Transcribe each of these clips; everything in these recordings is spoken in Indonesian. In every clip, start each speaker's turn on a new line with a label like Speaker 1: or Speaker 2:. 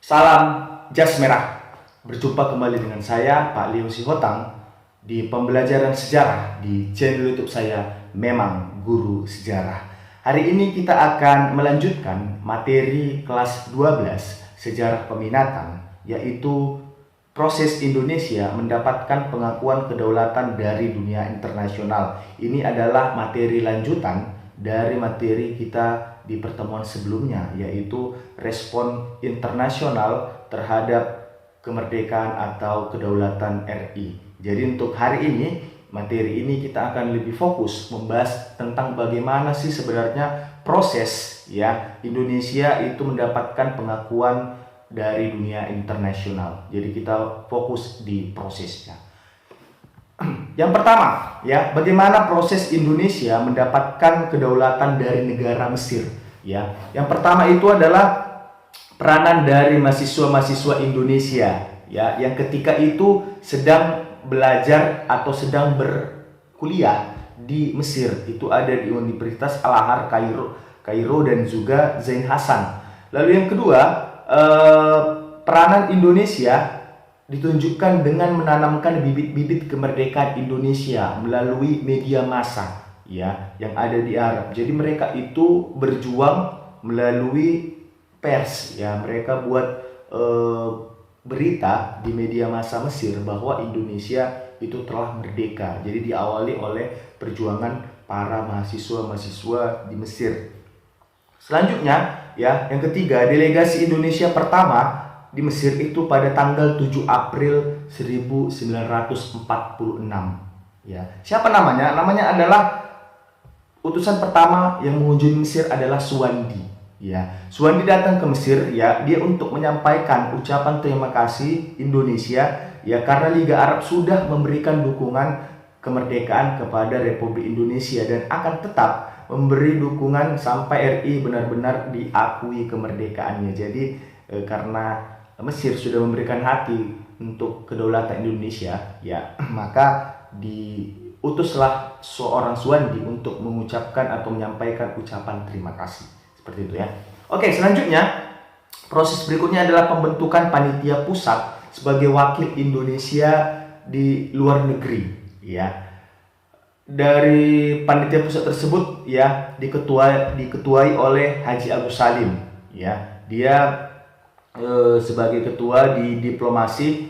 Speaker 1: Salam Jas Merah. Berjumpa kembali dengan saya Pak Leo Sihotang di pembelajaran sejarah di channel YouTube saya Memang Guru Sejarah. Hari ini kita akan melanjutkan materi kelas 12 Sejarah Peminatan, yaitu proses Indonesia mendapatkan pengakuan kedaulatan dari dunia internasional. Ini adalah materi lanjutan dari materi kita di pertemuan sebelumnya, yaitu respon internasional terhadap kemerdekaan atau kedaulatan RI. Jadi untuk hari ini, materi ini kita akan lebih fokus membahas tentang bagaimana sih sebenarnya proses Indonesia itu mendapatkan pengakuan dari dunia internasional. Jadi kita fokus di prosesnya. Yang pertama, bagaimana proses Indonesia mendapatkan kedaulatan dari negara Mesir, Yang pertama itu adalah peranan dari mahasiswa-mahasiswa Indonesia, yang ketika itu sedang belajar atau sedang berkuliah di Mesir. Itu ada di Universitas Al-Azhar Kairo dan juga Zain Hasan. Lalu yang kedua, peranan Indonesia ditunjukkan dengan menanamkan bibit-bibit kemerdekaan Indonesia melalui media massa, yang ada di Arab. Jadi mereka itu berjuang melalui pers, mereka buat berita di media massa Mesir bahwa Indonesia itu telah merdeka. Jadi diawali oleh perjuangan para mahasiswa-mahasiswa di Mesir. Selanjutnya, yang ketiga, delegasi Indonesia pertama di Mesir itu pada tanggal 7 April 1946. Siapa namanya? Namanya adalah utusan pertama yang mengunjungi Mesir adalah Suwandi. Suwandi datang ke Mesir dia untuk menyampaikan ucapan terima kasih Indonesia karena Liga Arab sudah memberikan dukungan kemerdekaan kepada Republik Indonesia dan akan tetap memberi dukungan sampai RI benar-benar diakui kemerdekaannya. Jadi karena Mesir sudah memberikan hati untuk kedaulatan Indonesia, maka diutuslah seorang Suwandi untuk mengucapkan atau menyampaikan ucapan terima kasih. Seperti itu ya. Oke, selanjutnya proses berikutnya adalah pembentukan panitia pusat sebagai wakil Indonesia di luar negeri, Dari panitia pusat tersebut diketuai oleh Haji Agus Salim, Dia sebagai ketua di diplomasi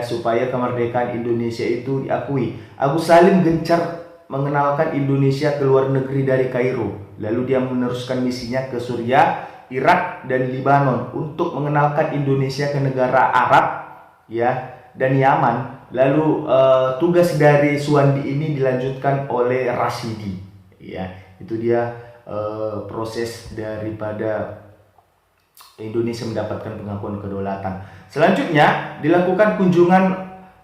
Speaker 1: supaya kemerdekaan Indonesia itu diakui. Agus Salim gencar mengenalkan Indonesia ke luar negeri dari Kairo. Lalu dia meneruskan misinya ke Suriah, Irak dan Lebanon untuk mengenalkan Indonesia ke negara Arab dan Yaman. Lalu tugas dari Suwandi ini dilanjutkan oleh Rashidi. Itu dia proses daripada Indonesia mendapatkan pengakuan kedaulatan. Selanjutnya dilakukan kunjungan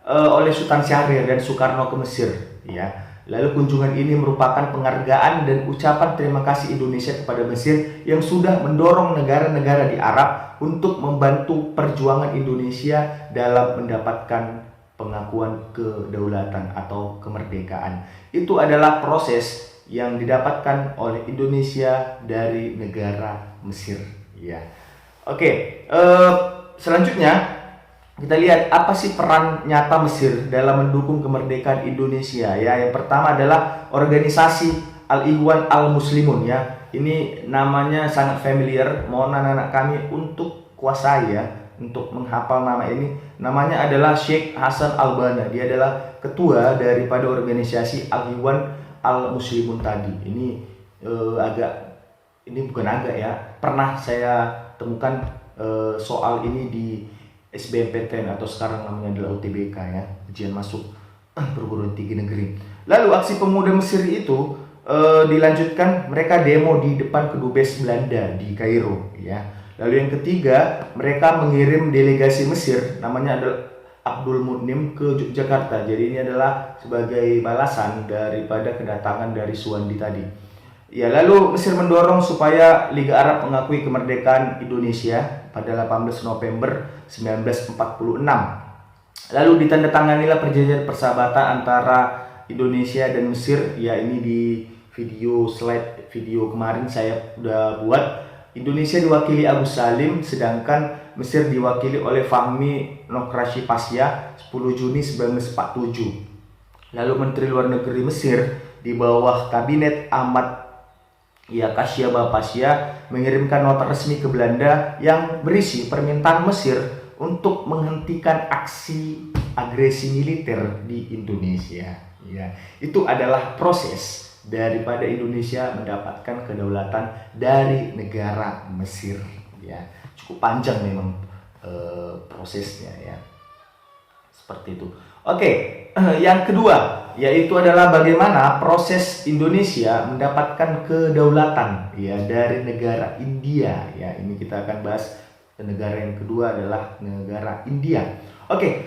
Speaker 1: oleh Sultan Syahrir dan Soekarno ke Mesir, Lalu kunjungan ini merupakan penghargaan dan ucapan terima kasih Indonesia kepada Mesir yang sudah mendorong negara-negara di Arab untuk membantu perjuangan Indonesia dalam mendapatkan pengakuan kedaulatan atau kemerdekaan. Itu adalah proses yang didapatkan oleh Indonesia dari negara Mesir, Oke, selanjutnya kita lihat apa sih peran nyata Mesir dalam mendukung kemerdekaan Indonesia. Yang pertama adalah organisasi Al-Ikhwan Al-Muslimun, Ini namanya sangat familiar. Mohon anak-anak kami untuk kuasai untuk menghafal nama ini. Namanya adalah Sheikh Hasan Al-Banna. Dia adalah ketua daripada organisasi Al-Ikhwan Al-Muslimun tadi. Ini pernah saya temukan soal ini di SBMPTN atau sekarang namanya adalah UTBK, ujian masuk perguruan tinggi negeri. Lalu aksi pemuda Mesir itu dilanjutkan, mereka demo di depan kedubes Belanda di Kairo, Lalu yang ketiga, mereka mengirim delegasi Mesir namanya adalah Abdul Mutnim ke Yogyakarta. Jadi ini adalah sebagai balasan daripada kedatangan dari Suwandi tadi. Lalu Mesir mendorong supaya Liga Arab mengakui kemerdekaan Indonesia pada 18 November 1946. Lalu ditandatanganilah perjanjian persahabatan antara Indonesia dan Mesir. Ini di slide video kemarin saya udah buat. Indonesia diwakili Agus Salim, sedangkan Mesir diwakili oleh Fahmi Nokrashi Pasha 10 Juni 1947. Lalu Menteri Luar Negeri Mesir di bawah kabinet Ahmad Kashaba Pasha mengirimkan nota resmi ke Belanda yang berisi permintaan Mesir untuk menghentikan aksi agresi militer di Indonesia. Ya, itu adalah proses daripada Indonesia mendapatkan kedaulatan dari negara Mesir. Ya, cukup panjang memang prosesnya ya. Seperti itu. Oke, yang kedua yaitu adalah bagaimana proses Indonesia mendapatkan kedaulatan ya dari negara India ya. Ini kita akan bahas negara yang kedua adalah negara India. Oke,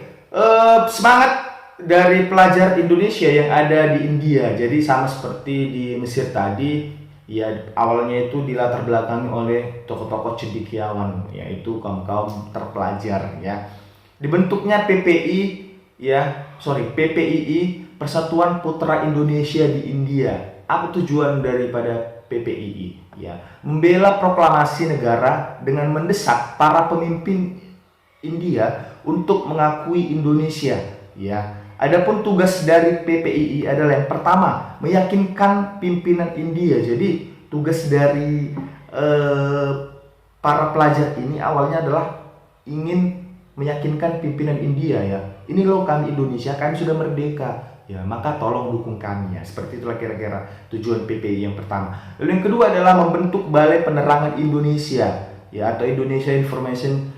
Speaker 1: semangat dari pelajar Indonesia yang ada di India. Jadi sama seperti di Mesir tadi ya, awalnya itu dilatar belakangi oleh tokoh-tokoh cendekiawan yaitu kaum-kaum terpelajar ya. Dibentuknya PPII, Persatuan Putra Indonesia di India. Apa tujuan daripada PPII? Ya, membela proklamasi negara dengan mendesak para pemimpin India untuk mengakui Indonesia. Ya, adapun tugas dari PPII adalah yang pertama, meyakinkan pimpinan India. Jadi tugas dari para pelajar ini awalnya adalah ingin meyakinkan pimpinan India ya, ini loh kami Indonesia, kami sudah merdeka ya, maka tolong dukung kami ya. Seperti itulah kira-kira tujuan PPI yang pertama. Lalu yang kedua adalah membentuk Balai Penerangan Indonesia ya, atau Indonesia Information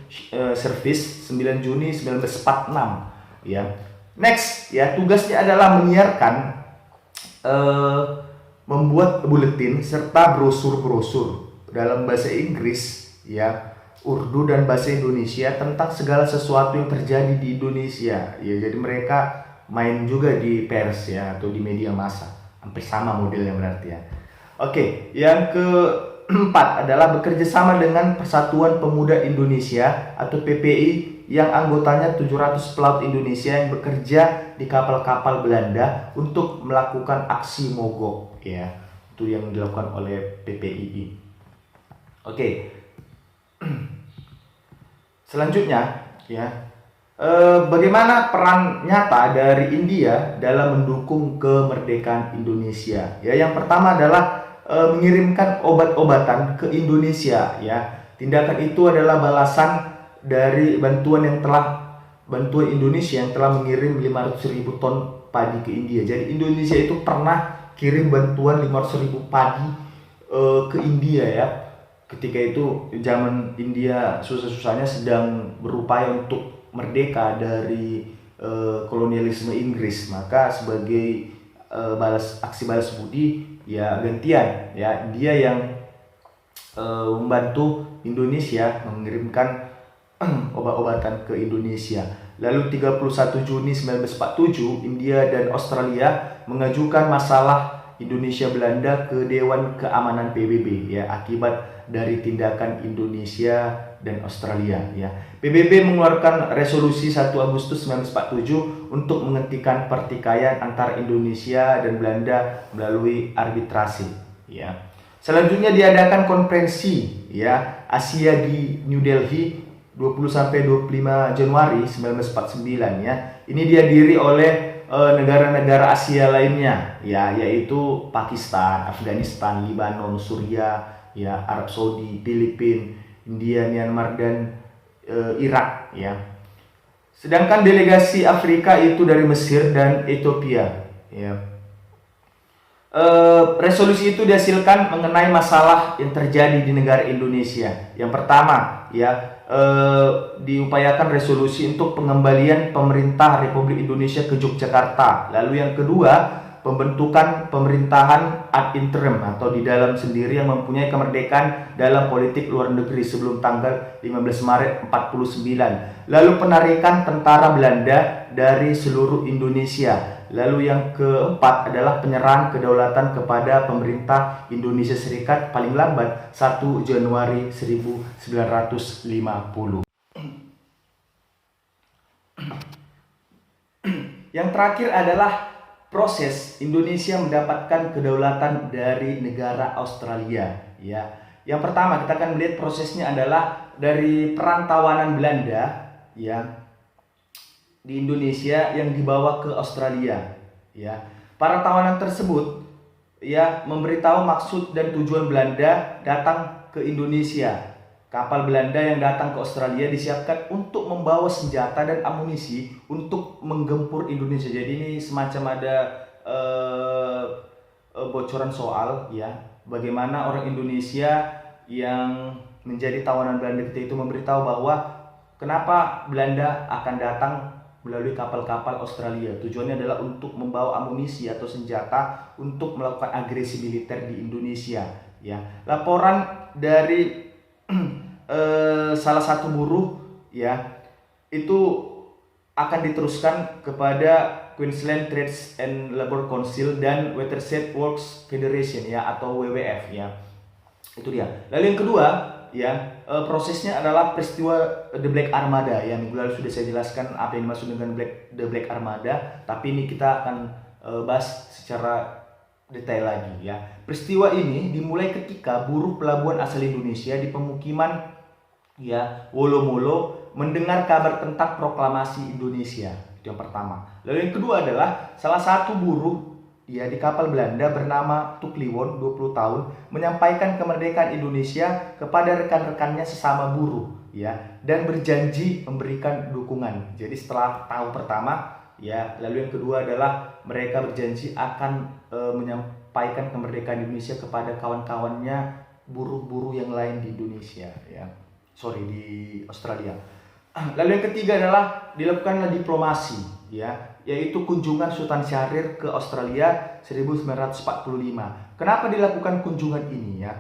Speaker 1: Service 9 Juni 1946 ya. Next ya, tugasnya adalah menyiarkan membuat buletin serta brosur-brosur dalam bahasa Inggris ya, Urdu dan bahasa Indonesia tentang segala sesuatu yang terjadi di Indonesia ya. Jadi mereka main juga di pers ya, atau di media massa, hampir sama modelnya berarti ya. Oke, yang keempat adalah bekerja sama dengan Persatuan Pemuda Indonesia atau PPI yang anggotanya 700 pelaut Indonesia yang bekerja di kapal-kapal Belanda untuk melakukan aksi mogok ya. Itu yang dilakukan oleh PPII. Oke. Selanjutnya ya, bagaimana peran nyata dari India dalam mendukung kemerdekaan Indonesia ya. Yang pertama adalah mengirimkan obat-obatan ke Indonesia ya. Tindakan itu adalah balasan dari bantuan Indonesia yang telah mengirim 500.000 ton padi ke India. Jadi Indonesia itu pernah kirim bantuan 500.000 padi ke India ya. Ketika itu zaman India susah-susahnya sedang berupaya untuk merdeka dari kolonialisme Inggris, maka sebagai aksi balas budi ya, gantian ya, dia yang membantu Indonesia mengirimkan obat-obatan ke Indonesia. Lalu 31 Juni 1947 India dan Australia mengajukan masalah Indonesia Belanda ke Dewan Keamanan PBB ya, akibat dari tindakan Indonesia dan Australia ya. PBB mengeluarkan resolusi 1 Agustus 1947 untuk menghentikan pertikaian antara Indonesia dan Belanda melalui arbitrasi ya. Selanjutnya diadakan konferensi ya Asia di New Delhi 20 sampai 25 Januari 1949 ya. Ini dihadiri oleh negara-negara Asia lainnya ya, yaitu Pakistan, Afghanistan, Lebanon, Suriah ya, Arab Saudi, Filipina, India, Myanmar dan Irak ya. Sedangkan delegasi Afrika itu dari Mesir dan Ethiopia ya. Resolusi itu dihasilkan mengenai masalah yang terjadi di negara Indonesia. Yang pertama ya, diupayakan resolusi untuk pengembalian pemerintah Republik Indonesia ke Yogyakarta. Lalu yang kedua, pembentukan pemerintahan ad interim atau di dalam sendiri yang mempunyai kemerdekaan dalam politik luar negeri sebelum tanggal 15 Maret 49. Lalu penarikan tentara Belanda dari seluruh Indonesia. Lalu yang keempat adalah penyerahan kedaulatan kepada pemerintah Indonesia Serikat paling lambat 1 Januari 1950. Yang terakhir adalah proses Indonesia mendapatkan kedaulatan dari negara Australia ya. Yang pertama kita akan melihat prosesnya adalah dari perang tawanan Belanda ya di Indonesia yang dibawa ke Australia ya. Para tawanan tersebut ya memberitahu maksud dan tujuan Belanda datang ke Indonesia. Kapal Belanda yang datang ke Australia disiapkan untuk membawa senjata dan amunisi untuk menggempur Indonesia. Jadi ini semacam ada bocoran soal ya, bagaimana orang Indonesia yang menjadi tawanan Belanda itu memberitahu bahwa kenapa Belanda akan datang melalui kapal-kapal Australia. Tujuannya adalah untuk membawa amunisi atau senjata untuk melakukan agresi militer di Indonesia ya. Laporan dari salah satu buruh ya itu akan diteruskan kepada Queensland Trades and Labour Council dan Watershed Works Federation ya, atau WWF ya. Itu dia. Lalu yang kedua ya, prosesnya adalah peristiwa The Black Armada ya. Minggu lalu sudah saya jelaskan apa yang dimaksud dengan The Black Armada, tapi ini kita akan bahas secara detail lagi ya. Peristiwa ini dimulai ketika buruh pelabuhan asal Indonesia di pemukiman ya Wolo-Molo mendengar kabar tentang proklamasi Indonesia. Itu yang pertama. Lalu yang kedua adalah salah satu buruh ya di kapal Belanda bernama Tukliwon 20 tahun menyampaikan kemerdekaan Indonesia kepada rekan-rekannya sesama buruh ya, dan berjanji memberikan dukungan. Jadi setelah tahun pertama ya, lalu yang kedua adalah mereka berjanji akan menyampaikan kemerdekaan Indonesia kepada kawan-kawannya buruh-buruh yang lain di Indonesia ya. Di Australia. Lalu yang ketiga adalah dilakukanlah diplomasi ya, yaitu kunjungan Sultan Syahrir ke Australia 1945. Kenapa dilakukan kunjungan ini ya?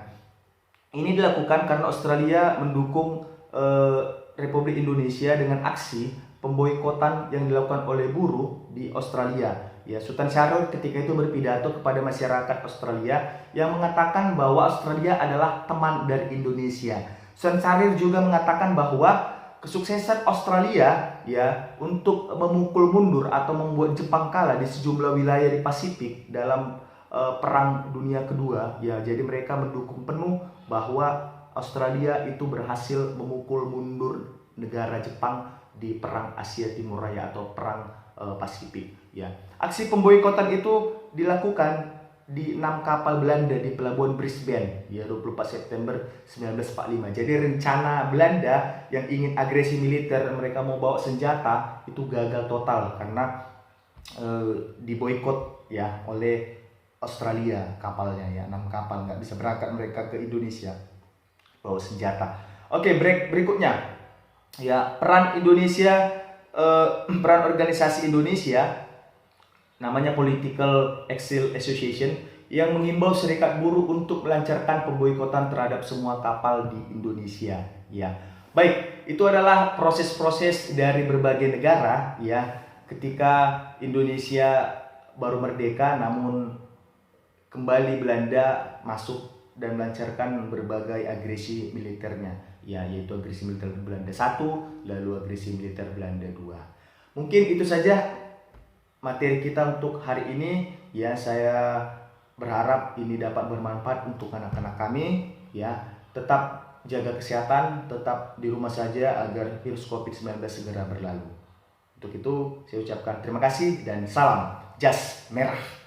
Speaker 1: Ini dilakukan karena Australia mendukung Republik Indonesia dengan aksi pemboikotan yang dilakukan oleh buruh di Australia. Ya, Sultan Syahrir ketika itu berpidato kepada masyarakat Australia yang mengatakan bahwa Australia adalah teman dari Indonesia. Sultan Syahrir juga mengatakan bahwa kesuksesan Australia ya untuk memukul mundur atau membuat Jepang kalah di sejumlah wilayah di Pasifik dalam Perang Dunia Kedua ya, jadi mereka mendukung penuh bahwa Australia itu berhasil memukul mundur negara Jepang di Perang Asia Timur Raya atau Perang Pasifik ya. Aksi pemboikotan itu dilakukan di 6 kapal Belanda di pelabuhan Brisbane ya 24 September 1945. Jadi rencana Belanda yang ingin agresi militer, mereka mau bawa senjata, itu gagal total karena diboikot ya oleh Australia kapalnya ya. 6 kapal nggak bisa berangkat mereka ke Indonesia bawa senjata. Oke, berikutnya ya, peran Indonesia, peran organisasi Indonesia namanya Political Exile Association yang mengimbau serikat buruh untuk melancarkan pemboikotan terhadap semua kapal di Indonesia ya. Baik, itu adalah proses-proses dari berbagai negara ya ketika Indonesia baru merdeka, namun kembali Belanda masuk dan melancarkan berbagai agresi militernya ya, yaitu agresi militer Belanda 1, lalu agresi militer Belanda 2. Mungkin itu saja materi kita untuk hari ini ya. Saya berharap ini dapat bermanfaat untuk anak-anak kami ya. Tetap jaga kesehatan, tetap di rumah saja agar virus COVID-19 segera berlalu. Untuk itu saya ucapkan terima kasih dan salam Jas Merah.